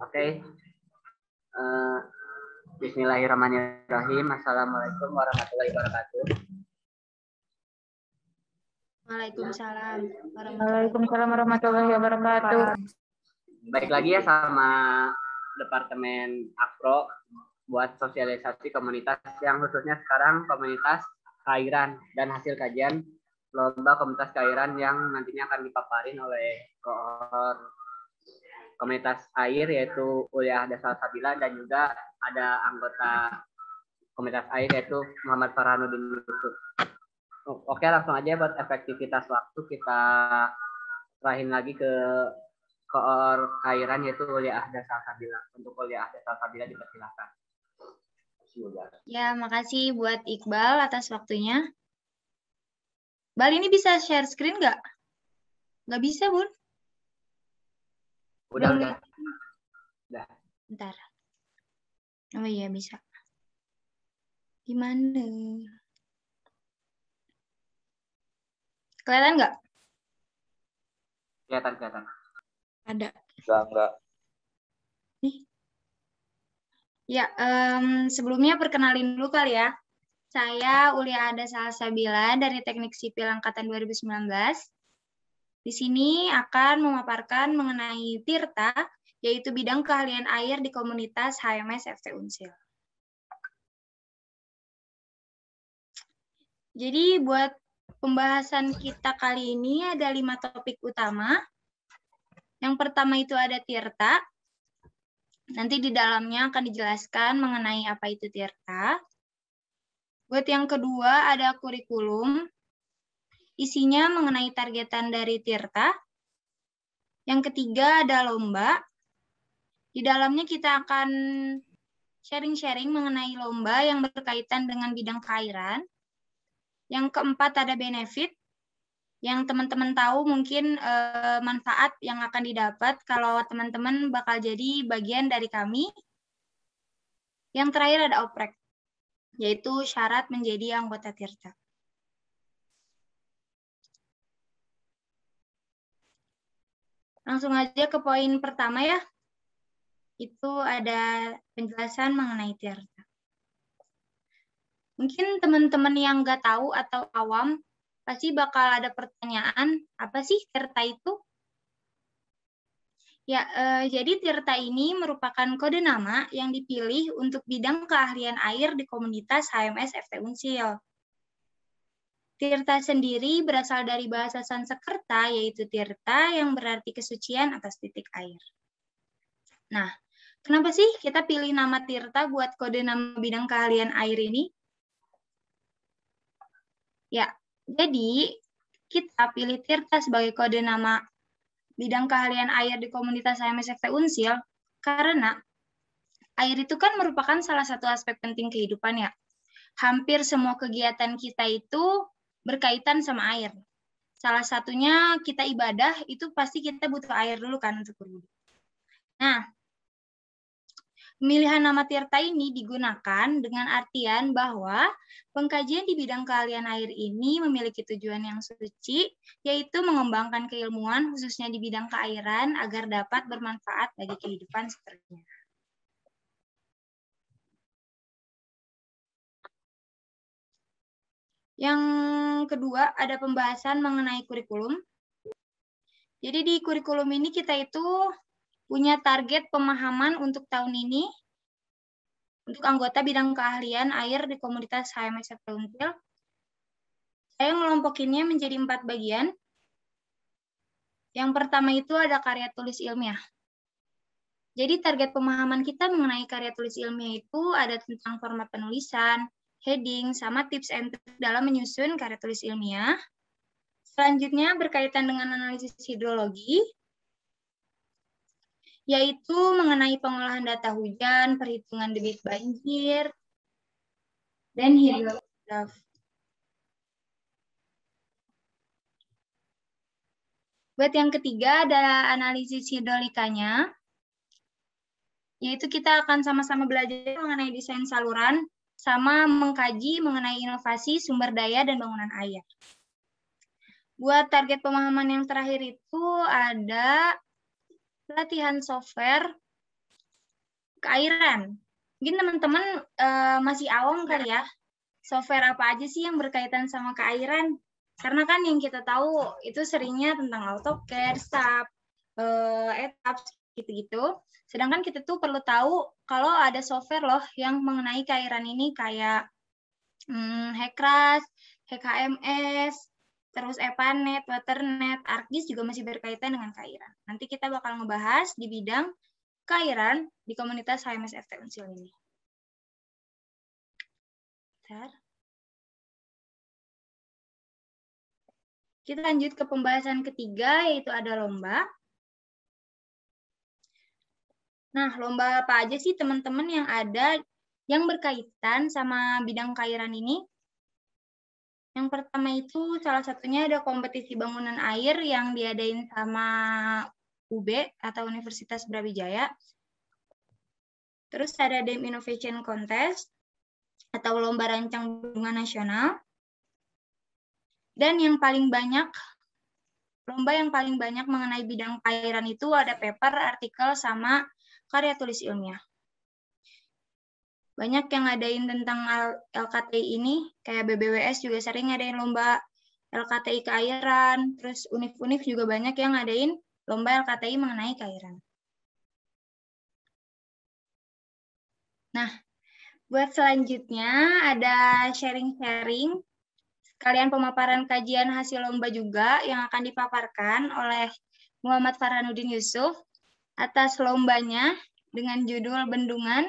Oke. Bismillahirrahmanirrahim. Assalamualaikum warahmatullahi wabarakatuh. Waalaikumsalam warahmatullahi wabarakatuh. Baik lagi ya sama Departemen Akpro buat sosialisasi komunitas yang khususnya sekarang komunitas keairan dan hasil kajian lomba komunitas keairan yang nantinya akan dipaparin oleh koor komunitas air yaitu Uliah Desa Sabila dan juga ada anggota komunitas air yaitu Muhammad Farhanuddin Yusuf. Oke, langsung aja buat efektivitas waktu kita serahin lagi ke koor keairan yaitu Uliah Desa Sabila. Untuk Uliah Desa Sabila dipersilakan. Ya, makasih buat Iqbal atas waktunya. Bal, ini bisa share screen nggak? Nggak bisa, Bun. Udah. Bentar. Oh iya, bisa. Gimana? Kelihatan nggak? Kelihatan. Ada. Enggak. Nih. Ya, sebelumnya perkenalin dulu kali ya. Saya Ulia Ada Salsabila dari Teknik Sipil Angkatan 2019. Di sini akan memaparkan mengenai Tirta, yaitu bidang keahlian air di komunitas HMS FT Unsil. Jadi buat pembahasan kita kali ini ada 5 topik utama. Yang pertama itu ada Tirta. Nanti di dalamnya akan dijelaskan mengenai apa itu Tirta. Buat yang kedua ada kurikulum. Isinya mengenai targetan dari Tirta. Yang ketiga ada lomba. Di dalamnya kita akan sharing-sharing mengenai lomba yang berkaitan dengan bidang keairan. Yang keempat ada benefit. Yang teman-teman tahu mungkin manfaat yang akan didapat kalau teman-teman bakal jadi bagian dari kami. Yang terakhir ada oprek, yaitu syarat menjadi anggota Tirta. Langsung aja ke poin pertama ya. Itu ada penjelasan mengenai Tirta. Mungkin teman-teman yang nggak tahu atau awam, pasti bakal ada pertanyaan, apa sih Tirta itu? Ya, jadi Tirta ini merupakan kode nama yang dipilih untuk bidang keahlian air di komunitas HMS FT Unsil. Tirta sendiri berasal dari bahasa Sanskerta, yaitu Tirta yang berarti kesucian atas titik air. Nah, kenapa sih kita pilih nama Tirta buat kode nama bidang keahlian air ini? Ya, jadi kita pilih Tirta sebagai kode nama bidang keahlian air di komunitas HMS FT Unsil karena air itu kan merupakan salah satu aspek penting kehidupan ya. Hampir semua kegiatan kita itu berkaitan sama air. Salah satunya kita ibadah, itu pasti kita butuh air dulu kan untuk berwudu. Nah, pemilihan nama Tirta ini digunakan dengan artian bahwa pengkajian di bidang keahlian air ini memiliki tujuan yang suci, yaitu mengembangkan keilmuan khususnya di bidang keairan agar dapat bermanfaat bagi kehidupan seterusnya. Yang kedua, ada pembahasan mengenai kurikulum. Jadi di kurikulum ini kita itu punya target pemahaman untuk tahun ini untuk anggota bidang keahlian air di komunitas HMS FT Unsil. Saya ngelompokinnya menjadi 4 bagian. Yang pertama itu ada karya tulis ilmiah. Jadi target pemahaman kita mengenai karya tulis ilmiah itu ada tentang format penulisan, heading, sama tips and trik dalam menyusun karya tulis ilmiah. Selanjutnya berkaitan dengan analisis hidrologi, yaitu mengenai pengolahan data hujan, perhitungan debit banjir, dan hidrograf. Buat yang ketiga ada analisis hidrolikanya, yaitu kita akan sama-sama belajar mengenai desain saluran, sama mengkaji mengenai inovasi sumber daya dan bangunan air. Buat target pemahaman yang terakhir itu ada pelatihan software keairan. Mungkin teman-teman masih awam kali ya, software apa aja sih yang berkaitan sama keairan? Karena kan yang kita tahu itu seringnya tentang AutoCAD, SAP, ETABS, gitu-gitu. Sedangkan kita tuh perlu tahu kalau ada software loh yang mengenai keairan ini kayak HECRAS, HKMS, terus EPANET, WaterNet, ArcGIS juga masih berkaitan dengan keairan. Nanti kita bakal ngebahas di bidang keairan di komunitas HMS FT Unsil ini. Bentar. Kita lanjut ke pembahasan ketiga, yaitu ada lomba. Nah, lomba apa aja sih teman-teman yang ada yang berkaitan sama bidang keairan ini? Yang pertama itu salah satunya ada kompetisi bangunan air yang diadain sama UB atau Universitas Brawijaya. Terus ada Dam Innovation Contest atau lomba rancang bendungan nasional. Dan yang paling banyak, lomba yang paling banyak mengenai bidang keairan itu ada paper, artikel, sama karya tulis ilmiah. Banyak yang ngadain tentang LKTI ini, kayak BBWS juga sering ngadain lomba LKTI keairan, terus univ-univ juga banyak yang ngadain lomba LKTI mengenai keairan. Nah, buat selanjutnya ada sharing-sharing, sekalian pemaparan kajian hasil lomba juga yang akan dipaparkan oleh Muhammad Farhanuddin Yusuf atas lombanya dengan judul Bendungan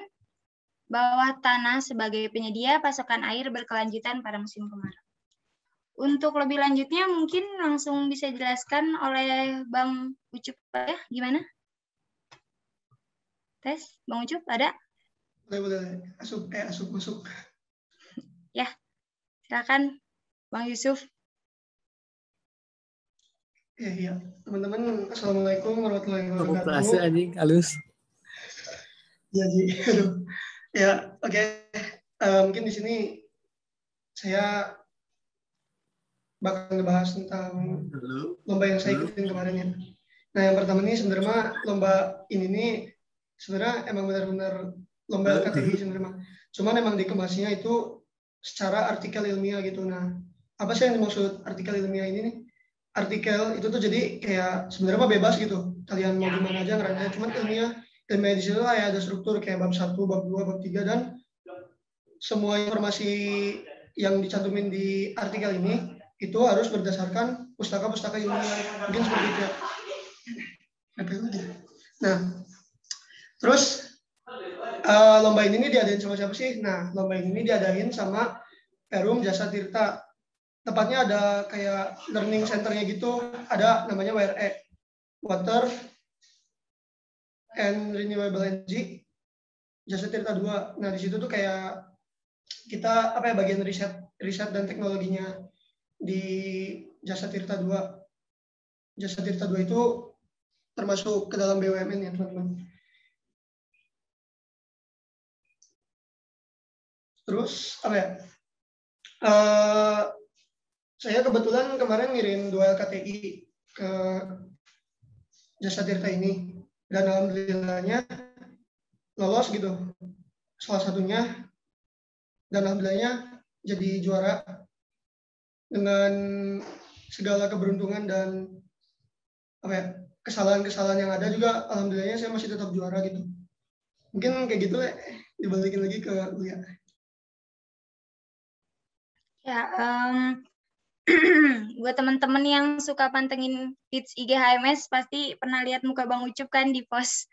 Bawah Tanah sebagai penyedia pasokan air berkelanjutan pada musim kemarau. Untuk lebih lanjutnya mungkin langsung bisa dijelaskan oleh Bang Ucup ya, gimana? Tes, Bang Ucup ada? Boleh. Asup masuk. Ya, silakan Bang Yusuf. Iya. Teman-teman, Assalamualaikum warahmatullahi wabarakatuh. Kelas anjing halus. Iya, Ji. Aduh. Ya, oke. Mungkin di sini saya bakal ngebahas tentang lomba yang saya ikutin kemarin ya. Nah, yang pertama ini sebenarnya lomba ini nih sebenarnya emang benar-benar lomba LKTI sebenarnya. Cuman emang dikemasnya itu secara artikel ilmiah gitu. Nah, apa sih yang dimaksud artikel ilmiah ini nih? Artikel itu tuh jadi kayak sebenarnya bebas gitu. Kalian mau gimana aja ngerangkanya. Cuman ilmiah di situ lah ya ada struktur kayak bab 1, bab 2, bab 3 dan semua informasi yang dicantumin di artikel ini itu harus berdasarkan pustaka-pustaka ilmiah. Mungkin seperti itu ya. Nah, terus lomba ini diadain sama siapa sih? Nah, lomba ini diadain sama Perum Jasa Tirta. Tepatnya ada kayak learning center-nya gitu, ada namanya WRE, Water and Renewable Energy Jasa Tirta 2. Nah, di situ tuh kayak kita bagian riset dan teknologinya di Jasa Tirta 2. Jasa Tirta 2 itu termasuk ke dalam BUMN ya, teman-teman. Terus saya kebetulan kemarin ngirim 2 LKTI ke Jasa Tirta ini dan alhamdulillahnya lolos gitu salah satunya dan alhamdulillahnya jadi juara dengan segala keberuntungan dan kesalahan-kesalahan yang ada juga alhamdulillahnya saya masih tetap juara gitu. Mungkin kayak gitu dibalikin lagi ke Buya. Ya, buat teman-teman yang suka pantengin feeds IG HMS pasti pernah lihat muka Bang Ucup kan di post.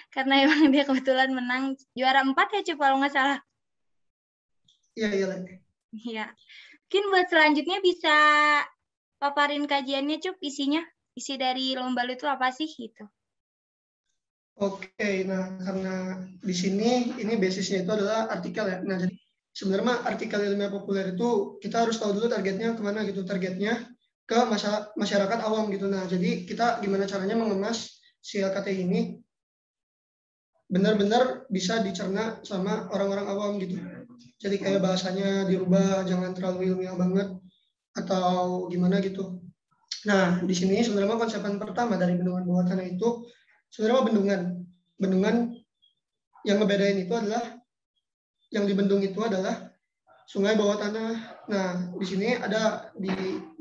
Karena emang dia kebetulan menang juara 4 ya Cup kalau nggak salah. Iya. Iya. Mungkin buat selanjutnya bisa paparin kajiannya Cup, isinya. Isi dari lomba itu apa sih gitu. Oke, nah karena di sini ini basisnya itu adalah artikel ya. Nah jadi sebenarnya artikel ilmiah populer itu kita harus tahu dulu targetnya kemana gitu. Targetnya ke masyarakat awam gitu. Nah jadi kita gimana caranya mengemas si LKTI ini benar-benar bisa dicerna sama orang-orang awam gitu. Jadi kayak bahasanya dirubah, jangan terlalu ilmiah banget atau gimana gitu. Nah di sini sebenarnya konsepan pertama dari bendungan bawah tanah itu sebenarnya bendungan yang ngebedain itu adalah yang di bendung itu adalah sungai bawah tanah. Nah, di sini ada di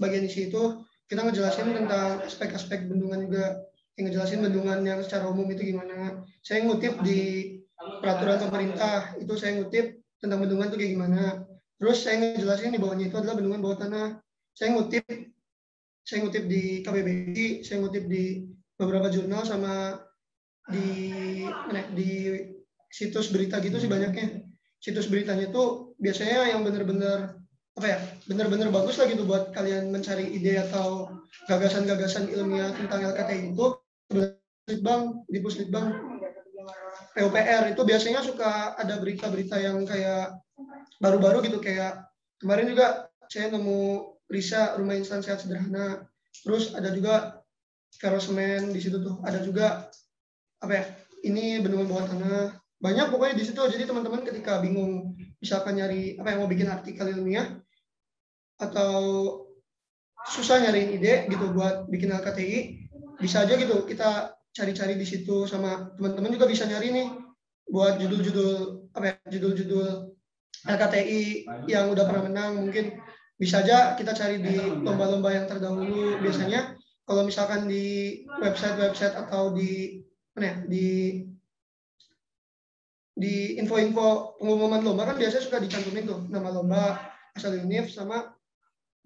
bagian isi itu kita ngejelasin tentang aspek-aspek bendungan juga, yang ngejelasin bendungan yang secara umum itu gimana. Saya ngutip di peraturan pemerintah, itu saya ngutip tentang bendungan itu kayak gimana. Terus saya ngejelasin di bawahnya itu adalah bendungan bawah tanah. Saya ngutip di KBBI, saya ngutip di beberapa jurnal sama di situs berita gitu sih banyaknya. Situs beritanya itu biasanya yang benar-benar benar-benar bagus lah gitu buat kalian mencari ide atau gagasan-gagasan ilmiah tentang LKTI itu. Di Puslitbang PUPR itu biasanya suka ada berita-berita yang kayak baru-baru gitu, kayak kemarin juga saya nemu Risa rumah instan sehat sederhana. Terus ada juga Karosemen di situ tuh. Ada juga ini bendungan bawah tanah. Banyak pokoknya di situ. Jadi teman-teman ketika bingung misalkan nyari yang mau bikin artikel ilmiah atau susah nyariin ide gitu buat bikin LKTI, bisa aja gitu kita cari-cari di situ, sama teman-teman juga bisa nyari nih buat judul-judul LKTI yang udah pernah menang. Mungkin bisa aja kita cari di lomba-lomba yang terdahulu. Biasanya kalau misalkan di website atau di info-info pengumuman lomba kan biasanya suka dicantumin tuh nama lomba, asal univ, sama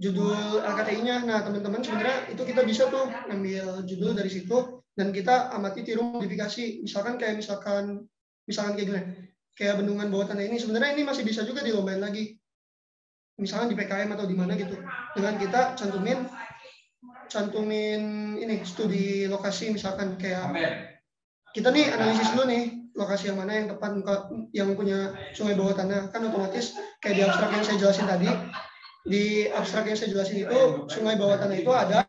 judul LKTI-nya. Nah, teman-teman sebenarnya itu kita bisa tuh ngambil judul dari situ dan kita amati, tiru, modifikasi. Misalkan kayak gini, kayak bendungan bawah tanah ini sebenarnya ini masih bisa juga dilombain lagi. Misalkan di PKM atau di mana gitu. Dengan kita cantumin ini studi lokasi, misalkan kayak kita nih analisis dulu nih lokasi yang mana yang tepat yang punya sungai bawah tanah. Kan otomatis kayak di abstrak yang saya jelasin tadi, itu sungai bawah tanah itu ada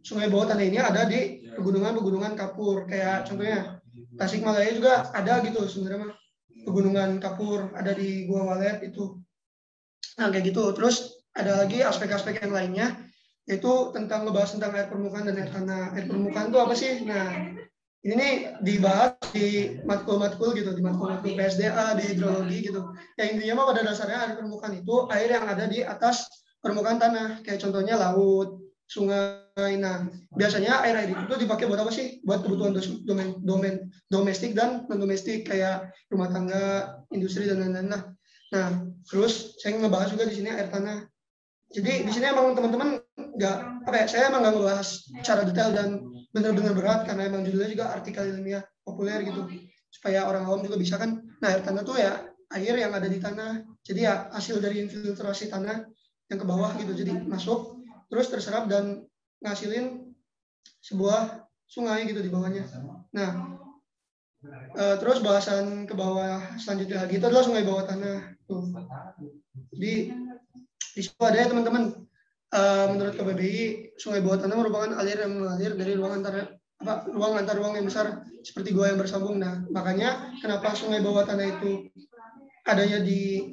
sungai bawah tanah ini ada di pegunungan kapur, kayak contohnya Tasikmalaya juga ada gitu sebenarnya, pegunungan kapur ada di Gua Walet itu. Nah, kayak gitu. Terus ada lagi aspek-aspek yang lainnya, yaitu ngebahas tentang air permukaan dan air tanah. Air permukaan itu apa sih? Nah, ini nih dibahas di matkul-matkul gitu, di matkul-matkul PSDA, di hidrologi gitu. Ya intinya mah pada dasarnya air permukaan itu air yang ada di atas permukaan tanah. Kayak contohnya laut, sungai. Nah, biasanya air itu dipakai buat apa sih? Buat kebutuhan domestik dan non-domestik, kayak rumah tangga, industri, dan lain-lain. Nah, terus saya ngebahas juga di sini air tanah. Jadi di sini emang teman-teman saya emang nggak ngebahas secara detail dan benar-benar berat, karena emang judulnya juga artikel ilmiah populer gitu, supaya orang awam juga bisa kan. Nah, air tanah tuh ya air yang ada di tanah. Jadi ya hasil dari infiltrasi tanah yang ke bawah gitu, jadi masuk terus terserap dan ngasilin sebuah sungai gitu di bawahnya. Nah, terus bahasan ke bawah selanjutnya lagi itu adalah sungai bawah tanah tuh. Di situ ada ya teman-teman, menurut KBBI sungai bawah tanah merupakan aliran yang mengalir dari ruang antar ruang yang besar seperti gua yang bersambung. Nah, makanya kenapa sungai bawah tanah itu adanya di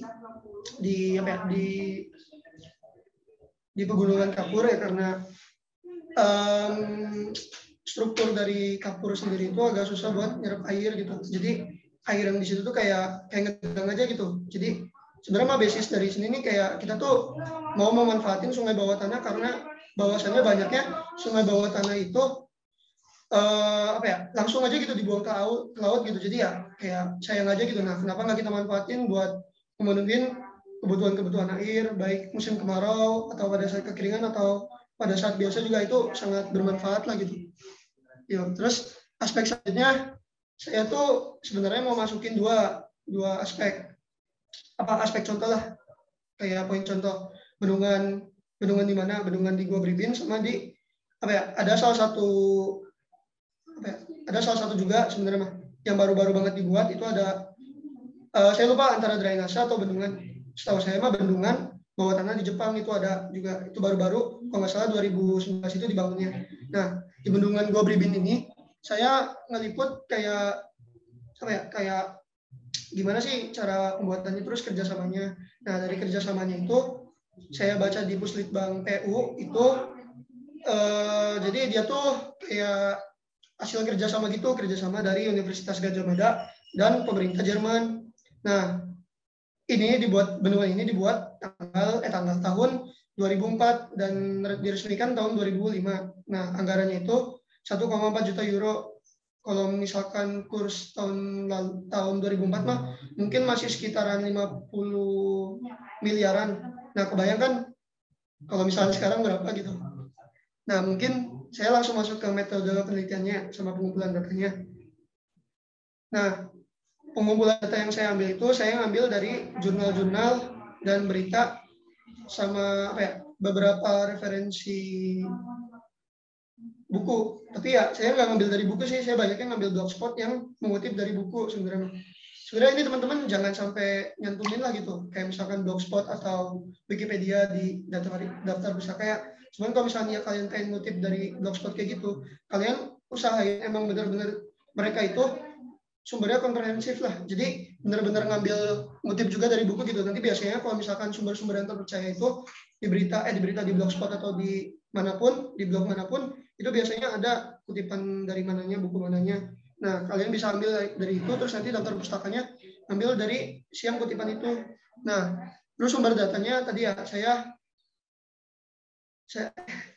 pegunungan kapur ya, karena struktur dari kapur sendiri itu agak susah buat nyerap air gitu. Jadi air yang di situ tuh kayak ngedang aja gitu. Jadi sebenarnya mah basis dari sini nih kayak kita tuh mau memanfaatin sungai bawah tanah, karena bahwasannya banyaknya sungai bawah tanah itu langsung aja gitu dibuang ke laut gitu. Jadi ya kayak sayang aja gitu. Nah, kenapa nggak kita manfaatin buat memenuhi kebutuhan air, baik musim kemarau atau pada saat kekeringan atau pada saat biasa juga, itu sangat bermanfaat lah gitu. Terus aspek selanjutnya saya tuh sebenarnya mau masukin dua aspek. Aspek contoh lah, kayak poin contoh bendungan di mana, bendungan di Gua Bribin, sama di ada salah satu juga sebenarnya yang baru-baru banget dibuat, itu ada saya lupa antara drainase atau bendungan. Setahu saya mah bendungan bawah tanah di Jepang itu ada juga, itu baru-baru kalau nggak salah 2019 itu dibangunnya. Nah, di bendungan Gua Bribin ini saya ngeliput kayak gimana sih cara pembuatannya, terus kerjasamanya. Nah, dari kerjasamanya itu saya baca di Puslitbang PU itu jadi dia tuh kayak hasil kerjasama dari Universitas Gadjah Mada dan pemerintah Jerman. Nah, benua ini dibuat tanggal tahun 2004 dan diresmikan tahun 2005. Nah, anggarannya itu 1,4 juta euro. Kalau misalkan kurs tahun 2004 mah mungkin masih sekitaran 50 miliaran. Nah, kebayangkan kalau misalnya sekarang berapa gitu. Nah, mungkin saya langsung masuk ke metode penelitiannya sama pengumpulan datanya. Nah, pengumpulan data yang saya ambil itu saya ambil dari jurnal-jurnal dan berita sama beberapa referensi buku. Tapi ya saya nggak ngambil dari buku sih, saya banyaknya ngambil blogspot yang mengutip dari buku sebenarnya. Sebenarnya ini teman-teman jangan sampai nyantumin lah gitu, kayak misalkan blogspot atau Wikipedia di daftar pustaka ya. Cuman kalau misalnya kalian pengen ngutip dari blogspot kayak gitu, kalian usahain emang benar-benar mereka itu sumbernya komprehensif lah. Jadi benar-benar ngambil ngutip juga dari buku gitu. Nanti biasanya kalau misalkan sumber-sumber yang terpercaya itu di berita di blogspot atau di manapun, di blog manapun, itu biasanya ada kutipan dari mananya, buku mananya. Nah, kalian bisa ambil dari itu, terus nanti daftar pustakanya ambil dari siang kutipan itu. Nah, terus sumber datanya tadi ya saya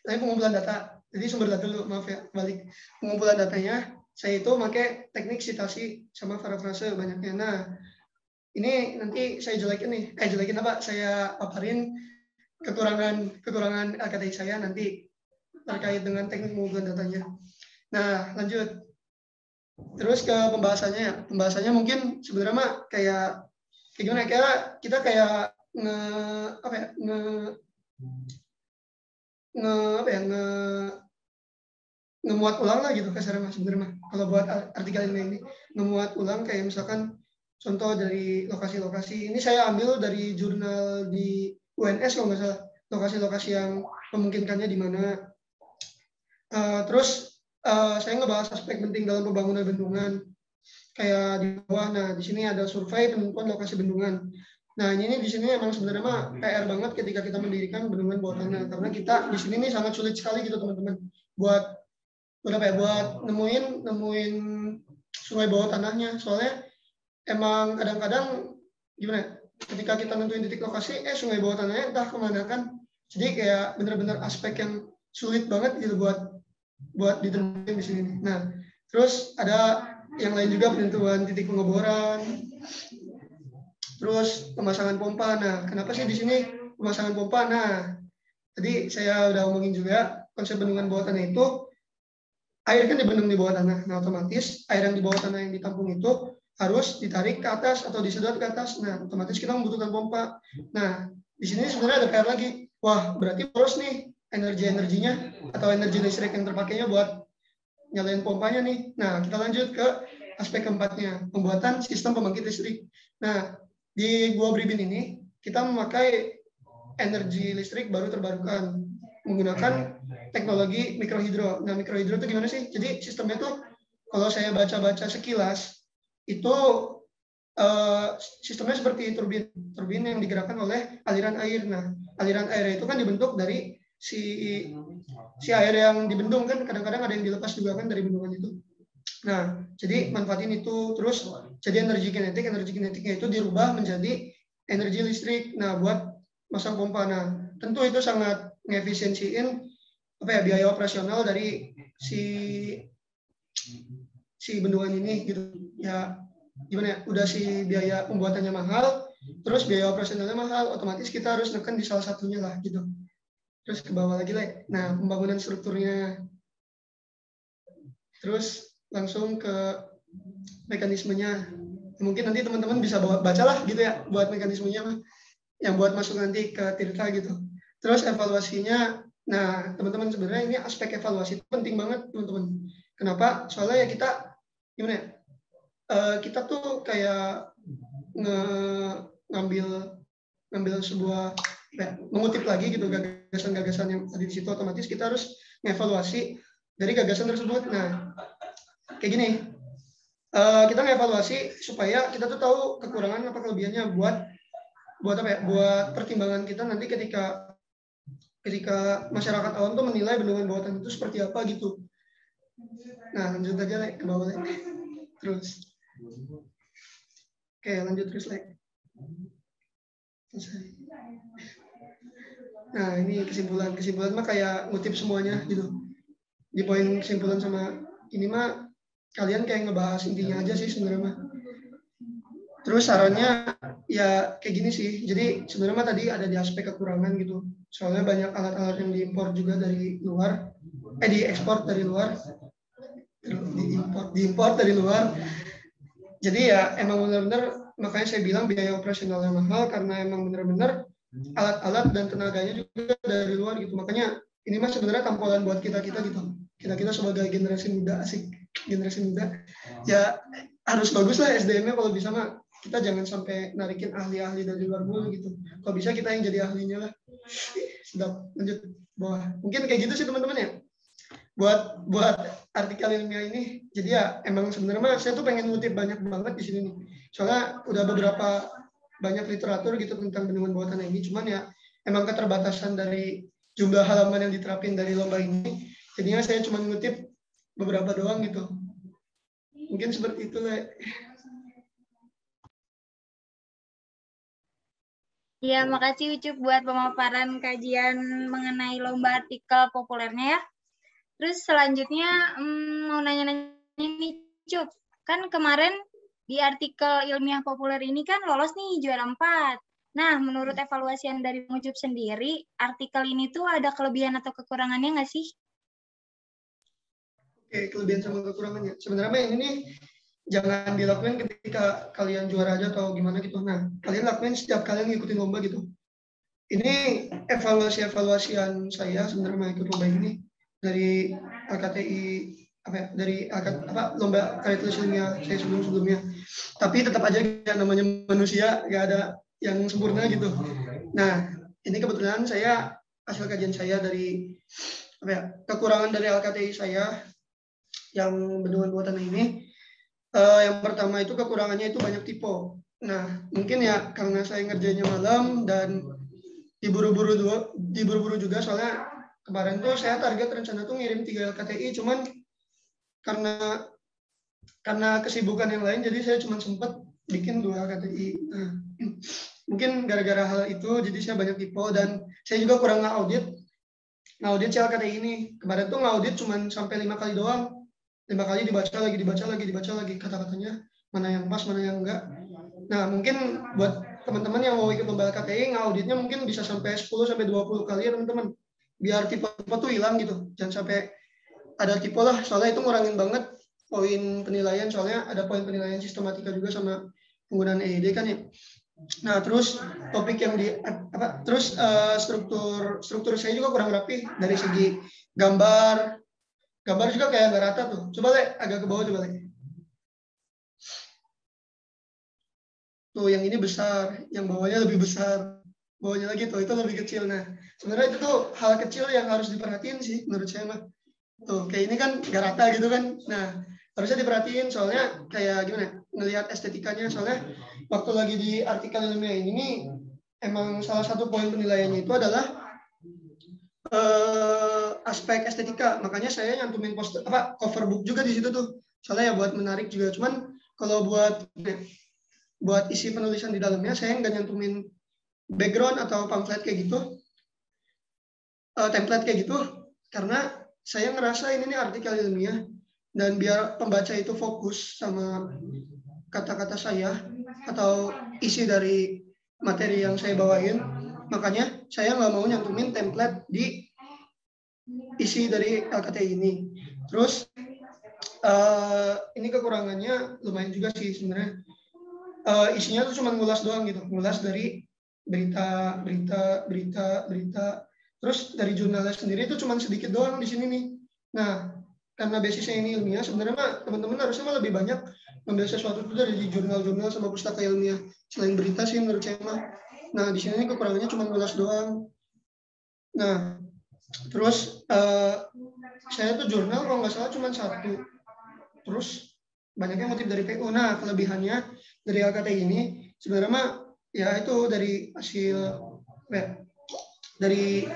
pengumpulan data. Jadi sumber data dulu, maaf ya, balik. Pengumpulan datanya, saya itu pakai teknik sitasi sama parafrase banyaknya. Nah, ini nanti saya jelekin apa? Saya paparin kekurangan LKTI saya nanti terkait dengan teknik pengumpulan datanya. Nah, lanjut. Terus ke pembahasannya. Pembahasannya mungkin sebenarnya mah kayak gimana? Kayak kita kayak ngemuat ulang lah gitu kasarnya sebenarnya. Kalau buat artikel ini ngemuat ulang kayak misalkan contoh dari lokasi-lokasi. Ini saya ambil dari jurnal di UNS kalau nggak salah, lokasi-lokasi yang memungkinkannya di mana. Terus saya ngebahas aspek penting dalam pembangunan bendungan kayak di bawah. Nah, di sini ada survei penentuan lokasi bendungan. Nah, ini di sini emang sebenarnya mah PR banget ketika kita mendirikan bendungan bawah tanah, karena kita di sini nih sangat sulit sekali gitu teman-teman buat nemuin sungai bawah tanahnya. Soalnya emang kadang-kadang gimana? Ketika kita nentuin titik lokasi, sungai bawah tanahnya entah kemana kan. Jadi kayak benar-benar aspek yang sulit banget gitu buat ditemuin di sini. Nah, terus ada yang lain juga penentuan titik pengeboran. Terus pemasangan pompa. Nah, kenapa sih di sini pemasangan pompa? Nah, tadi saya udah ngomongin juga konsep bendungan bawah tanah itu air kan dibendung di bawah tanah. Nah, otomatis air yang di bawah tanah yang ditampung itu harus ditarik ke atas atau disedot ke atas. Nah, otomatis kita membutuhkan pompa. Nah, di sini sebenarnya ada PR lagi. Wah, berarti boros nih energinya atau energi listrik yang terpakainya buat nyalain pompanya nih. Nah, kita lanjut ke aspek keempatnya, pembuatan sistem pembangkit listrik. Nah, di Gua Bribin ini kita memakai energi listrik baru terbarukan menggunakan teknologi mikrohidro. Nah, mikrohidro itu gimana sih? Jadi sistemnya tuh kalau saya baca-baca sekilas itu sistemnya seperti turbin yang digerakkan oleh aliran air. Nah, aliran air itu kan dibentuk dari si air yang dibendung kan, kadang-kadang ada yang dilepas juga kan dari bendungan itu. Nah, jadi manfaatin itu, terus jadi energi kinetiknya itu dirubah menjadi energi listrik. Nah, buat masang pompa. Nah, tentu itu sangat ngefisiensiin biaya operasional dari si bendungan ini gitu. Ya gimana ya, udah si biaya pembuatannya mahal, terus biaya operasionalnya mahal, otomatis kita harus neken di salah satunya lah gitu. Terus ke bawah lagi lah. Nah, pembangunan strukturnya. Terus langsung ke mekanismenya. Mungkin nanti teman-teman bisa bacalah gitu ya buat mekanismenya yang buat masuk nanti ke Tirta gitu. Terus evaluasinya. Nah, teman-teman sebenarnya ini aspek evaluasi itu penting banget, teman-teman. Kenapa? Soalnya ya kita gimana ya? Kita tuh kayak ngambil sebuah mengutip lagi gitu gagasan-gagasan yang tadi di situ, otomatis kita harus mengevaluasi dari gagasan tersebut. Nah, kayak gini, kita ngevaluasi supaya kita tuh tahu kekurangan apa kelebihannya buat buat apa ya? Buat pertimbangan kita nanti ketika masyarakat awam tuh menilai bendungan buatan itu seperti apa gitu. Nah, lanjut aja Le, ke bawah Le. Terus. Oke, lanjut terus Le. Nah, ini kesimpulan mah kayak ngutip semuanya gitu. Di poin kesimpulan sama ini mah kalian kayak ngebahas intinya aja sih sebenarnya mah. Terus sarannya ya kayak gini sih. Jadi sebenarnya mah tadi ada di aspek kekurangan gitu. Soalnya banyak alat-alat yang diimpor juga dari luar, diekspor dari luar, diimpor dari luar. Jadi ya emang benar-benar makanya saya bilang biaya operasionalnya mahal karena emang benar-benar alat-alat dan tenaganya juga dari luar gitu. Makanya ini mah sebenarnya tampolan buat kita gitu. Kita sebagai generasi muda, generasi muda ya harus bagus lah SDM-nya. Kalau bisa mah kita jangan sampai narikin ahli-ahli dari luar dulu gitu. Kalau bisa kita yang jadi ahlinya lah. Sedap. Lanjut bawah. Mungkin kayak gitu sih teman-teman ya. Buat artikel ilmiah ini. Jadi ya emang sebenarnya saya tuh pengen ngutip banyak banget di sini nih. Soalnya udah beberapa banyak literatur gitu tentang bendungan bawah tanah ini. Cuman ya emang keterbatasan dari jumlah halaman yang diterapin dari lomba ini. Jadinya saya cuma ngutip beberapa doang gitu. Mungkin seperti itu Le. Ya, makasih Ucup buat pemaparan kajian mengenai lomba artikel populernya ya. Terus selanjutnya mau nanya-nanya nih Cup. Kan kemarin di artikel ilmiah populer ini kan lolos nih juara 4. Nah, menurut evaluasian dari Ucup sendiri, artikel ini tuh ada kelebihan atau kekurangannya nggak sih? Oke, kelebihan sama kekurangannya. Sebenarnya ini nih jangan dilakuin ketika kalian juara aja atau gimana gitu. Nah, kalian lakuin setiap kalian ngikutin lomba gitu. Ini evaluasian saya sebenarnya ikut lomba ini dari LKTI dari lomba karya tulis ilmiah saya sebelumnya. Tapi tetap aja yang namanya manusia nggak ada yang sempurna gitu. Nah, ini kebetulan saya hasil kajian saya dari kekurangan dari LKTI saya yang bendungan bawah tanah ini. Yang pertama itu kekurangannya itu banyak tipe. Nah, mungkin ya karena saya ngerjainnya malam dan diburu-buru juga soalnya kemarin tuh saya target rencana tuh ngirim 3 LKTI, cuman karena kesibukan yang lain jadi saya cuma sempat bikin 2 LKTI. Nah, mungkin gara-gara hal itu jadi saya banyak tipe dan saya juga kurang ngaudit si LKTI ini. Kemarin tuh ngaudit cuma sampai 5 kali doang. 5 kali dibaca lagi kata-katanya mana yang pas mana yang enggak. Nah, mungkin buat teman-teman yang mau ikut lomba LKTI ngauditnya mungkin bisa sampai 10 sampai 20 kali ya teman-teman. Biar tipe-tipe tuh hilang gitu. Jangan sampai ada tipe lah, soalnya itu ngurangin banget poin penilaian, soalnya ada poin penilaian sistematika juga sama penggunaan EED kan ya. Nah, terus topik yang struktur saya juga kurang rapi dari segi gambar juga kayak nggak rata tuh. Coba Le, agak ke bawah coba Le. Tuh yang ini besar, yang bawahnya lebih besar, bawahnya lagi tuh itu lebih kecil. Nah, sebenarnya itu tuh hal kecil yang harus diperhatiin sih menurut saya mah. Tuh kayak ini kan nggak rata gitu kan. Nah, harusnya diperhatiin soalnya kayak gimana? Ngelihat estetikanya, soalnya waktu lagi di artikel ilmiah ini emang salah satu poin penilaiannya itu adalah aspek estetika. Makanya saya nyantumin cover book juga di situ tuh. Soalnya ya buat menarik juga. Cuman kalau buat isi penulisan di dalamnya saya nggak nyantumin background atau pamflet kayak gitu, template kayak gitu, karena saya ngerasa ini nih artikel ilmiah dan biar pembaca itu fokus sama kata-kata saya atau isi dari materi yang saya bawain. Makanya saya nggak mau nyantumin template di isi dari LKTI ini. Terus ini kekurangannya lumayan juga sih sebenarnya. Isinya tuh cuma ngulas doang gitu, ngulas dari berita. Terus dari jurnalnya sendiri itu cuma sedikit doang di sini nih. Nah, karena basisnya ini ilmiah, sebenarnya mah teman-teman harusnya mah lebih banyak ngambil sesuatu itu dari jurnal-jurnal sama pustaka ilmiah selain berita sih menurut saya mah. Nah, di sini kekurangannya cuma ngulas doang. Nah, terus saya tuh jurnal kalau nggak salah cuma 1. Terus banyaknya motif dari PU. Nah, kelebihannya dari LKTI ini sebenarnya mah ya itu dari hasil dari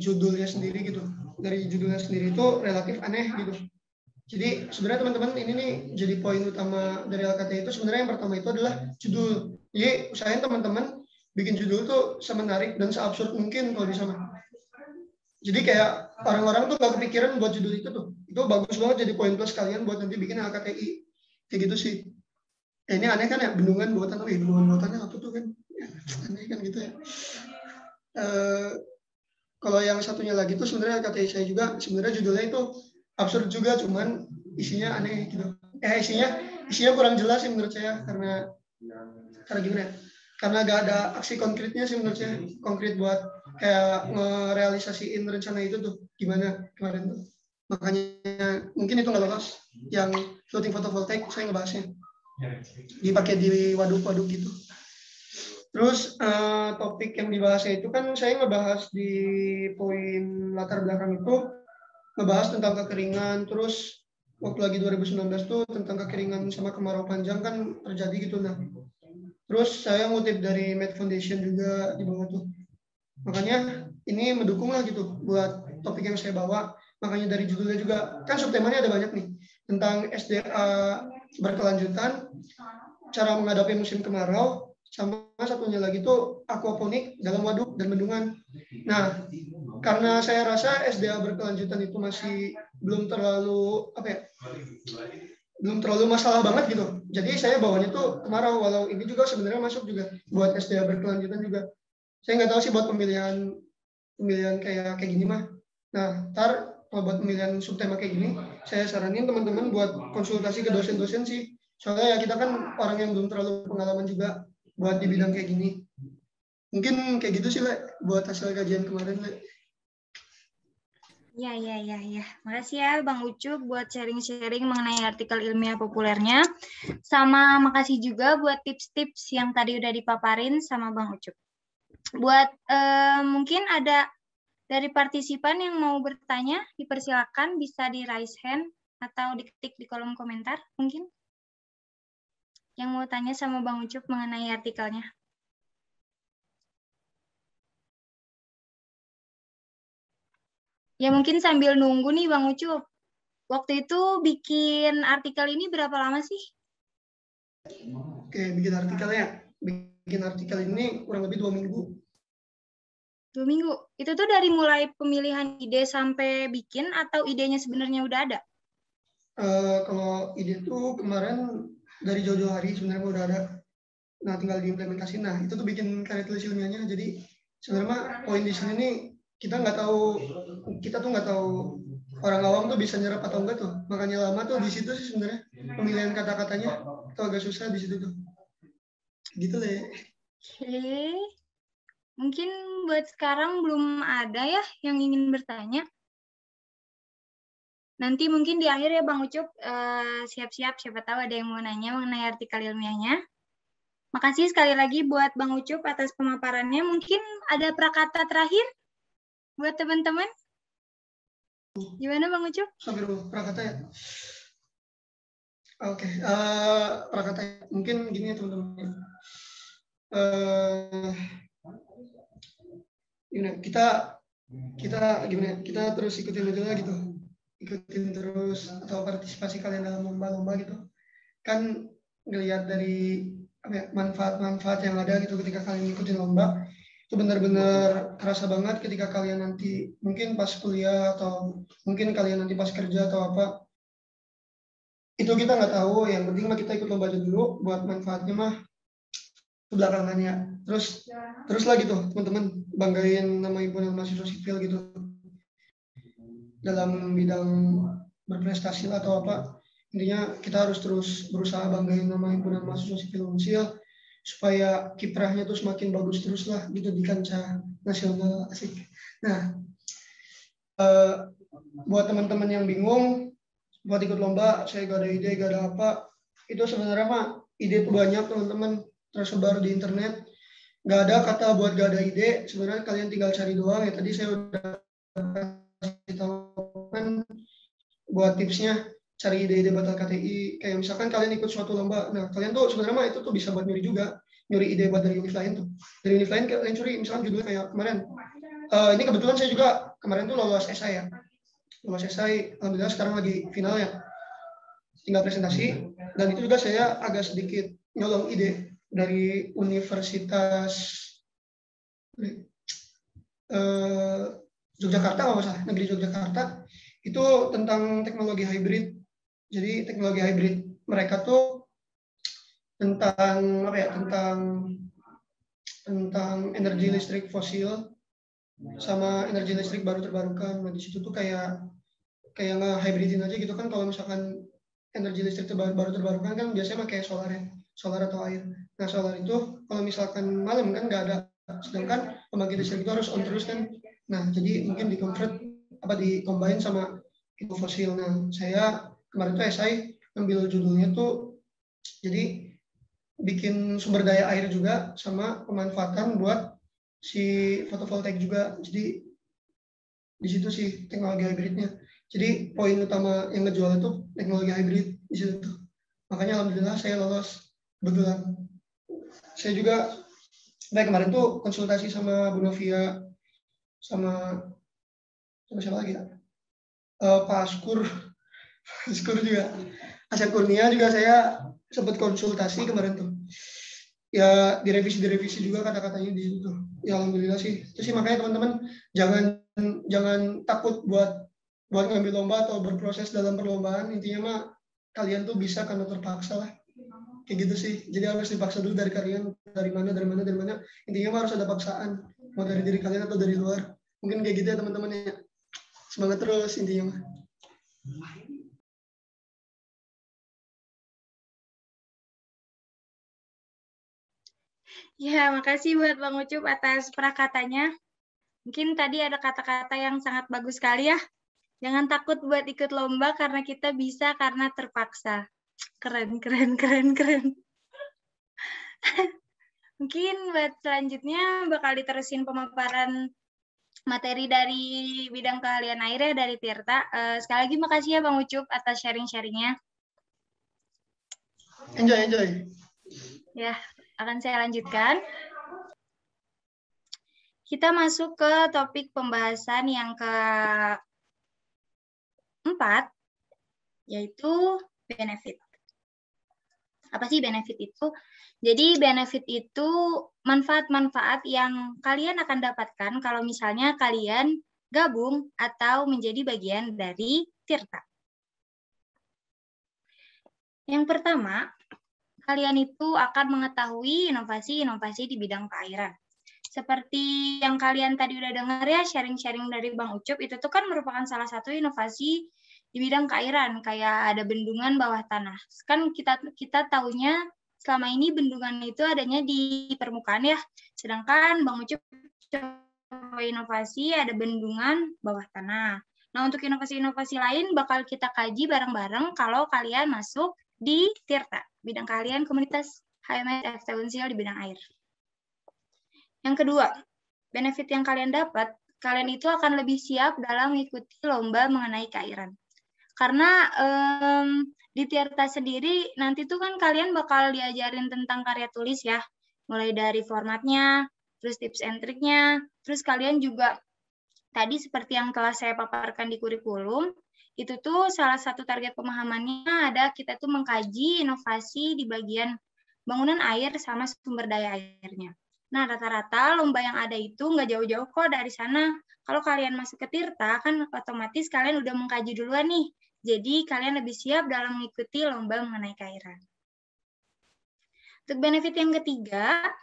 judulnya sendiri gitu. Dari judulnya sendiri itu relatif aneh gitu. Jadi sebenarnya teman-teman ini nih jadi poin utama dari LKTI itu sebenarnya yang pertama itu adalah judul. Jadi usahain teman-teman bikin judul tuh semenarik dan seabsurd mungkin kalau bisa mah. Jadi kayak orang-orang tuh gak kepikiran buat judul itu tuh. Itu bagus banget jadi poin plus kalian buat nanti bikin LKTI. Kayak gitu sih. Ya, ini aneh kan ya, bendungan buatan. Bendungan buatannya apa tuh kan? Ya, aneh kan gitu ya. Kalau yang satunya lagi tuh sebenarnya LKTI saya juga sebenarnya judulnya itu absurd juga, cuman isinya aneh gitu. Isinya kurang jelas sih menurut saya karena gimana? Karena gak ada aksi konkretnya sih menurut saya, konkret buat kayak ngerealisasiin rencana itu tuh gimana kemarin tuh. Makanya mungkin itu nggak lolos yang floating photovoltaic, saya ngebahasnya dipakai di waduk-waduk gitu. Terus topik yang dibahasnya itu kan saya ngebahas di poin latar belakang itu ngebahas tentang kekeringan, terus waktu lagi 2019 tuh tentang kekeringan sama kemarau panjang kan terjadi gitu. Nah, terus saya ngutip dari Med Foundation juga di bawah tuh. Makanya ini mendukung lah gitu buat topik yang saya bawa. Makanya dari judulnya juga, kan subtemanya ada banyak nih. Tentang SDA berkelanjutan, cara menghadapi musim kemarau, sama satunya lagi tuh aquaponik dalam waduk dan bendungan. Nah, karena saya rasa SDA berkelanjutan itu masih belum terlalu belum terlalu masalah banget gitu. Jadi saya bawanya tuh kemarau, walau ini juga sebenarnya masuk juga buat SDA berkelanjutan juga. Saya nggak tahu sih buat pemilihan kayak gini mah. Nah, ntar kalau buat pemilihan subtema kayak gini, saya saranin teman-teman buat konsultasi ke dosen-dosen sih. Soalnya ya kita kan orang yang belum terlalu pengalaman juga buat di bidang kayak gini. Mungkin kayak gitu sih, Le, buat hasil kajian kemarin, Le. Ya. Makasih ya Bang Ucup buat sharing-sharing mengenai artikel ilmiah populernya. Sama makasih juga buat tips-tips yang tadi udah dipaparin sama Bang Ucup. Buat mungkin ada dari partisipan yang mau bertanya, dipersilakan bisa di raise hand atau diketik di kolom komentar mungkin. Yang mau tanya sama Bang Ucup mengenai artikelnya. Ya mungkin sambil nunggu nih Bang Ucup. Waktu itu bikin artikel ini berapa lama sih? Oke, bikin artikelnya. Bikin artikel ini kurang lebih 2 minggu. 2 minggu? Itu tuh dari mulai pemilihan ide sampai bikin atau idenya sebenarnya udah ada? Kalau ide tuh kemarin dari jauh-jauh hari sebenarnya udah ada. Nah, tinggal diimplementasi. Nah, itu tuh bikin karya tulis ilmiahnya. Jadi sebenarnya poin di sini nih kita tuh nggak tahu orang awam tuh bisa nyerap atau enggak tuh. Makanya lama tuh di situ sih sebenarnya pemilihan kata-katanya tuh agak susah di situ tuh. Gitu deh. Oke. Mungkin buat sekarang belum ada ya yang ingin bertanya. Nanti mungkin di akhir ya Bang Ucup siap-siap siapa tahu ada yang mau nanya mengenai artikel ilmiahnya. Makasih sekali lagi buat Bang Ucup atas pemaparannya. Mungkin ada prakata terakhir buat teman-teman. Gimana Bang Ucup? Sampai dulu prakata ya. Oke, prakata mungkin gini ya teman-teman. Kita gimana? Kita terus ikutin aja lah gitu. Ikutin terus atau partisipasi kalian dalam lomba-lomba gitu. Kan ngelihat dari manfaat-manfaat yang ada gitu ketika kalian ikutin lomba. Itu benar-benar kerasa banget ketika kalian nanti mungkin pas kuliah atau mungkin kalian nanti pas kerja atau apa. Itu kita nggak tahu, yang penting mah kita ikut lomba aja dulu, buat manfaatnya mah belakangannya. Terus lagi tuh teman-teman banggain nama himpunan mahasiswa sipil gitu dalam bidang berprestasi atau apa. Intinya kita harus terus berusaha banggain nama himpunan mahasiswa sipil Unsil supaya kiprahnya tuh semakin bagus terus lah gitu di kancah nasional. Asik. Nah, buat teman-teman yang bingung buat ikut lomba, saya gak ada ide, gak ada apa, itu sebenarnya mah ide tuh banyak teman-teman tersebar di internet. Gak ada kata buat gak ada ide, sebenarnya kalian tinggal cari doang ya. Tadi saya udah kasih tahu kan buat tipsnya. cari ide-ide buat LKTI. Kayak misalkan kalian ikut suatu lomba, nah kalian tuh sebenarnya mah itu tuh bisa buat nyuri juga, nyuri ide buat dari univ lain tuh. Dari univ lain kalian curi, misalkan judulnya kayak kemarin. Ini kebetulan saya juga kemarin tuh lolos esai ya. Lolos esai, alhamdulillah sekarang lagi final ya. Tinggal presentasi, dan itu juga saya agak sedikit nyolong ide dari Universitas Yogyakarta, kalau nggak salah, Negeri Yogyakarta, itu tentang teknologi hybrid. Jadi teknologi hybrid mereka tuh tentang apa ya? Tentang energi listrik fosil sama energi listrik baru terbarukan. Nah di situ tuh kayak nge-hybridin aja gitu kan. Kalau misalkan energi listrik baru terbarukan kan biasanya pakai solar atau air. Nah solar itu kalau misalkan malam kan nggak ada, sedangkan pembangkit listrik itu harus on terus kan. Nah jadi mungkin di-combine sama itu fosil. Nah saya kemarin tuh esai ambil judulnya tuh jadi bikin sumber daya air juga sama pemanfaatan buat si fotovoltaik juga. Jadi di situ sih teknologi hybridnya. Jadi poin utama yang ngejual itu teknologi hybrid di situ tuh. Makanya alhamdulillah saya lolos kebetulan. Saya juga kemarin tuh konsultasi sama Bu Novia sama siapa lagi ya? Pak Askur juga. Asep Kurnia juga saya sempat konsultasi kemarin tuh. Ya direvisi juga kata-katanya di situ. Ya alhamdulillah sih. Itu sih makanya teman-teman jangan takut buat ngambil lomba atau berproses dalam perlombaan. Intinya mah kalian tuh bisa karena terpaksa lah. Kayak gitu sih. Jadi harus dipaksa dulu dari kalian, dari mana. Intinya mah harus ada paksaan. Mau dari diri kalian atau dari luar. Mungkin kayak gitu ya teman-teman ya. Semangat terus intinya mah. Ya, makasih buat Bang Ucup atas prakatanya. Mungkin tadi ada kata-kata yang sangat bagus sekali ya. Jangan takut buat ikut lomba karena kita bisa karena terpaksa. Keren. Mungkin buat selanjutnya bakal diterusin pemaparan materi dari bidang keahlian air ya dari Tirta. Sekali lagi makasih ya Bang Ucup atas sharing-sharingnya. Enjoy. Ya, akan saya lanjutkan. Kita masuk ke topik pembahasan yang keempat, yaitu benefit. Apa sih benefit itu? Jadi benefit itu manfaat-manfaat yang kalian akan dapatkan kalau misalnya kalian gabung atau menjadi bagian dari Tirta. Yang pertama, kalian itu akan mengetahui inovasi-inovasi di bidang keairan. Seperti yang kalian tadi udah dengar ya, sharing-sharing dari Bang Ucup, itu tuh kan merupakan salah satu inovasi di bidang keairan, kayak ada bendungan bawah tanah. Kan kita taunya selama ini bendungan itu adanya di permukaan ya, sedangkan Bang Ucup coba inovasi ada bendungan bawah tanah. Nah, untuk inovasi-inovasi lain bakal kita kaji bareng-bareng kalau kalian masuk di Tirta, bidang keahlian komunitas HMS FT-Unsil di bidang air. Yang kedua, benefit yang kalian dapat, kalian itu akan lebih siap dalam mengikuti lomba mengenai keairan. Karena di Tirta sendiri, nanti tuh kan kalian bakal diajarin tentang karya tulis ya, mulai dari formatnya, terus tips and triknya, terus kalian juga, tadi seperti yang telah saya paparkan di kurikulum, itu tuh salah satu target pemahamannya ada kita tuh mengkaji inovasi di bagian bangunan air sama sumber daya airnya. Nah, rata-rata lomba yang ada itu nggak jauh-jauh kok dari sana. Kalau kalian masuk ke Tirta, kan otomatis kalian udah mengkaji duluan nih. Jadi, kalian lebih siap dalam mengikuti lomba mengenai keairan. Untuk benefit yang ketiga,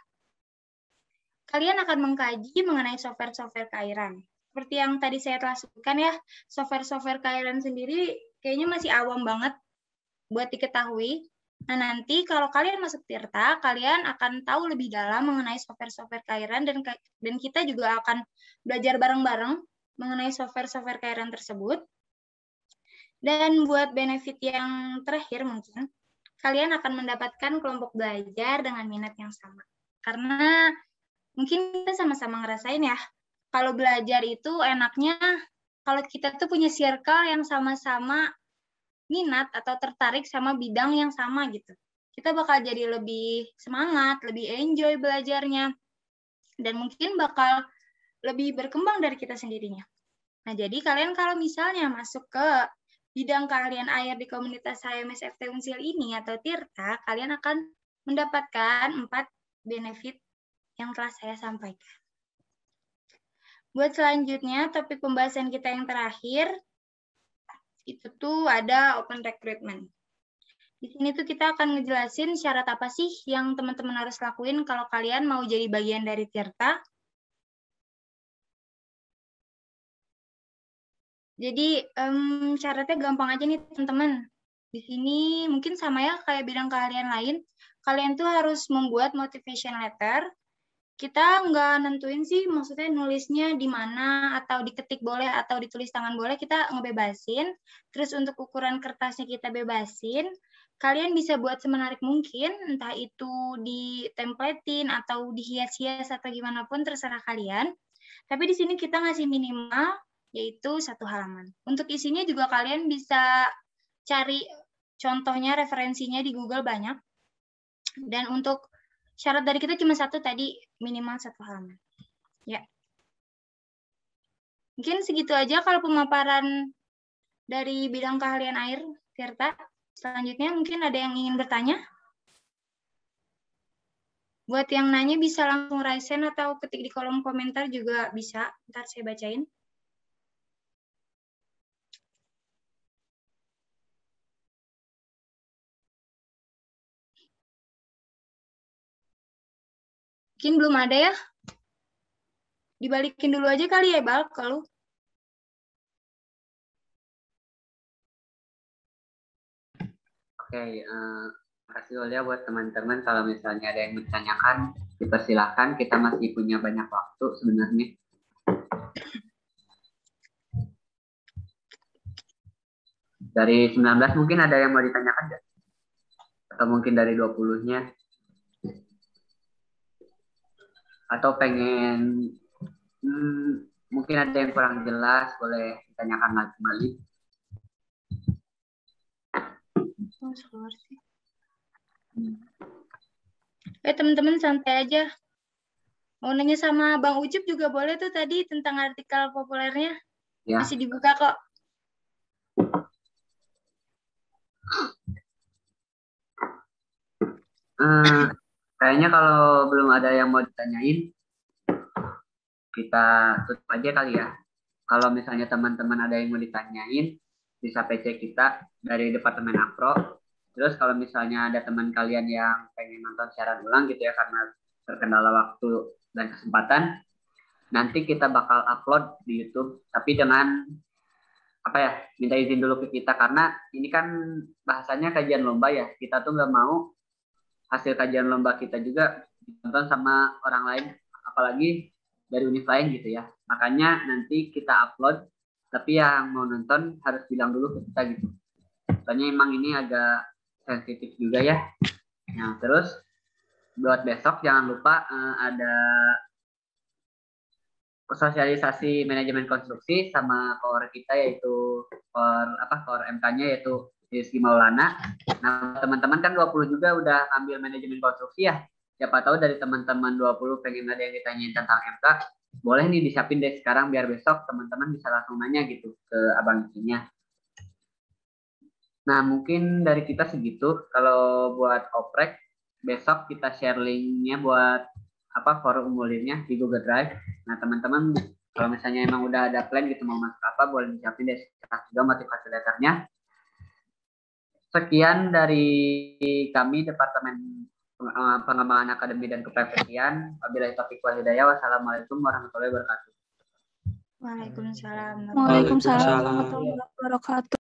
kalian akan mengkaji mengenai software-software keairan. Seperti yang tadi saya telah sebutkan ya, software-software keairan sendiri kayaknya masih awam banget buat diketahui. Nah, nanti kalau kalian masuk Tirta, kalian akan tahu lebih dalam mengenai software-software keairan dan kita juga akan belajar bareng-bareng mengenai software-software keairan tersebut. Dan buat benefit yang terakhir mungkin, kalian akan mendapatkan kelompok belajar dengan minat yang sama. Karena mungkin kita sama-sama ngerasain ya, kalau belajar itu enaknya kalau kita tuh punya circle yang sama-sama minat atau tertarik sama bidang yang sama gitu. Kita bakal jadi lebih semangat, lebih enjoy belajarnya, dan mungkin bakal lebih berkembang dari kita sendirinya. Nah, jadi kalian kalau misalnya masuk ke bidang keahlian air di komunitas HMSFT Unsil ini atau Tirta, kalian akan mendapatkan 4 benefit yang telah saya sampaikan. Buat selanjutnya, topik pembahasan kita yang terakhir, itu tuh ada open recruitment. Di sini tuh kita akan ngejelasin syarat apa sih yang teman-teman harus lakuin kalau kalian mau jadi bagian dari Tirta. Jadi syaratnya gampang aja nih teman-teman. Di sini mungkin sama ya kayak bidang keahlian lain. Kalian tuh harus membuat motivation letter. Kita nggak nentuin sih maksudnya nulisnya di mana, atau diketik boleh atau ditulis tangan boleh, kita ngebebasin. Terus untuk ukuran kertasnya kita bebasin. Kalian bisa buat semenarik mungkin, entah itu ditempletin atau dihias-hias atau gimana pun terserah kalian. Tapi di sini kita ngasih minimal yaitu 1 halaman. Untuk isinya juga kalian bisa cari contohnya, referensinya di Google banyak. Dan untuk syarat dari kita cuma 1 tadi, minimal 1 halaman. Ya. Mungkin segitu aja kalau pemaparan dari bidang keahlian air, Tirta. Selanjutnya mungkin ada yang ingin bertanya? Buat yang nanya bisa langsung raise hand atau ketik di kolom komentar juga bisa. Ntar saya bacain. Mungkin belum ada ya? Dibalikin dulu aja kali ya, Bal, kalau. Oke, makasih Olia buat teman-teman. Kalau misalnya ada yang bertanyakan, dipersilahkan. Kita masih punya banyak waktu sebenarnya. Dari 19 mungkin ada yang mau ditanyakan nggak? Atau mungkin dari 20-nya? Atau pengen mungkin ada yang kurang jelas, boleh ditanyakan lagi kembali. Teman-teman santai aja. Mau nanya sama Bang Ucup juga boleh tuh tadi tentang artikel populernya. Ya. Masih dibuka kok. Kayaknya kalau belum ada yang mau ditanyain, kita tutup aja kali ya. Kalau misalnya teman-teman ada yang mau ditanyain, bisa PC kita dari Departemen Akpro. Terus kalau misalnya ada teman kalian yang pengen nonton siaran ulang gitu ya, karena terkendala waktu dan kesempatan, nanti kita bakal upload di YouTube. Tapi dengan minta izin dulu ke kita, karena ini kan bahasanya kajian lomba ya. Kita tuh nggak mau hasil kajian lomba kita juga ditonton sama orang lain, apalagi dari univ lain gitu ya. Makanya nanti kita upload, tapi yang mau nonton harus bilang dulu ke kita gitu. Soalnya emang ini agak sensitif juga ya. Nah, terus buat besok jangan lupa ada sosialisasi manajemen konstruksi sama core kita, yaitu core MK-nya yaitu Rizky Maulana. Nah, teman-teman kan 20 juga udah ambil manajemen konstruksi ya. Siapa tahu dari teman-teman 20 pengen ada yang ditanyain tentang MK, boleh nih disiapin deh sekarang biar besok teman-teman bisa langsung nanya gitu ke Abang Ikinya. Nah, mungkin dari kita segitu. Kalau buat oprek, besok kita share linknya buat forum umulirnya di Google Drive. Nah, teman-teman kalau misalnya emang udah ada plan gitu mau masuk apa, boleh disiapin deh juga motivasi letternya. Sekian dari kami Departemen Pengembangan Akademi dan Keprofesian. Wabillahi taufiq wal hidayah. Wassalamualaikum warahmatullahi wabarakatuh. Waalaikumsalam. Waalaikumsalam warahmatullahi wabarakatuh.